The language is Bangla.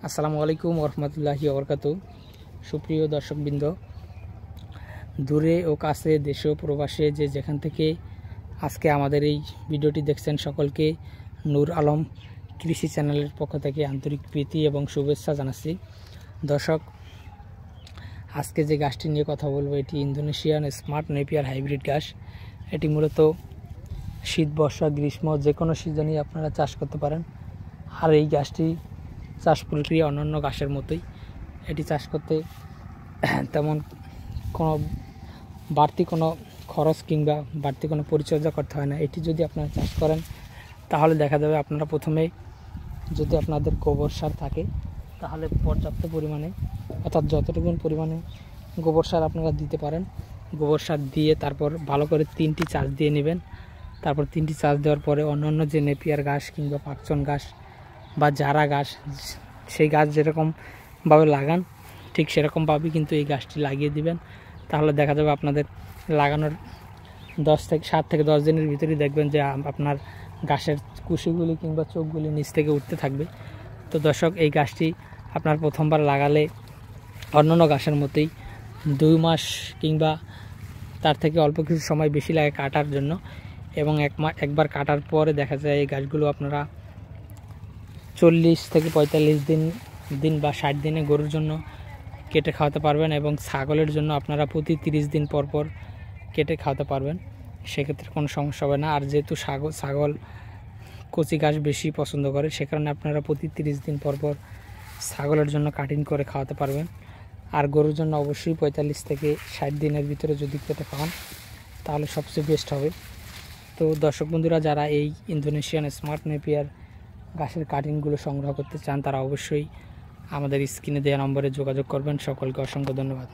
আসসালামু আলাইকুম ওরহমতুল্লাহি ওবরকাতু। সুপ্রিয় দর্শকবৃন্দ, দূরে ও কাছে, দেশে ও প্রবাসে যে যেখান থেকে আজকে আমাদের এই ভিডিওটি দেখছেন, সকলকে নূর আলম কৃষি চ্যানেলের পক্ষ থেকে আন্তরিক প্রীতি এবং শুভেচ্ছা জানাচ্ছি। দর্শক, আজকে যে গাছটি নিয়ে কথা বলবো, এটি ইন্দোনেশিয়ান স্মার্ট নেপিয়ার হাইব্রিড গাছ। এটি মূলত শীত, বর্ষা, গ্রীষ্ম যে কোনো সিজনেই আপনারা চাষ করতে পারেন। আর এই গাছটি চাষ প্রক্রিয়া অন্যান্য গাছের মতোই। এটি চাষ করতে তেমন কোনো বাড়তি কোনো খরচ কিংবা বাড়তি কোনো পরিচর্যা করতে হয় না। এটি যদি আপনারা চাষ করেন তাহলে দেখা যাবে আপনারা প্রথমে যদি আপনাদের গোবর সার থাকে তাহলে পর্যাপ্ত পরিমাণে, অর্থাৎ যতটুকু পরিমাণে গোবর সার আপনারা দিতে পারেন, গোবর সার দিয়ে তারপর ভালো করে 3টি চাষ দিয়ে নেবেন। তারপর 3টি চাষ দেওয়ার পরে অন্যান্য যে নেপিয়ার ঘাস কিংবা পাকচন ঘাস বা জারা গাছ, সেই গাছ যেরকমভাবে লাগান ঠিক সেরকমভাবেই কিন্তু এই গাছটি লাগিয়ে দিবেন। তাহলে দেখা যাবে আপনাদের লাগানোর 7 থেকে 10 দিনের ভিতরেই দেখবেন যে আপনার গাছের কুশিগুলি কিংবা চোখগুলি নিচ থেকে উঠতে থাকবে। তো দর্শক, এই গাছটি আপনার প্রথমবার লাগালে অন্যান্য গাছের মতোই 2 মাস কিংবা তার থেকে অল্প কিছু সময় বেশি লাগে কাটার জন্য, এবং একবার কাটার পরে দেখা যায় এই গাছগুলো আপনারা 40 থেকে 45 দিন বা 60 দিনে গরুর জন্য কেটে খাওয়াতে পারবেন, এবং ছাগলের জন্য আপনারা প্রতি 30 দিন পর পর কেটে খাওয়াতে পারবেন। সেক্ষেত্রে কোনো সমস্যা হবে না। আর যেহেতু ছাগল কচি ঘাস বেশি পছন্দ করে, সে কারণে আপনারা প্রতি 30 দিন পর পর ছাগলের জন্য কাটিং করে খাওয়াতে পারবেন। আর গরুর জন্য অবশ্যই 45 থেকে 60 দিনের ভিতরে যদি কেটে খাওয়ান তাহলে সবচেয়ে বেস্ট হবে। তো দর্শক বন্ধুরা, যারা এই ইন্দোনেশিয়ান স্মার্ট নেপিয়ার গাছের কাটিংগুলো সংগ্রহ করতে চান তারা অবশ্যই আমাদের স্ক্রিনে দেওয়া নম্বরে যোগাযোগ করবেন। সকলকে অসংখ্য ধন্যবাদ।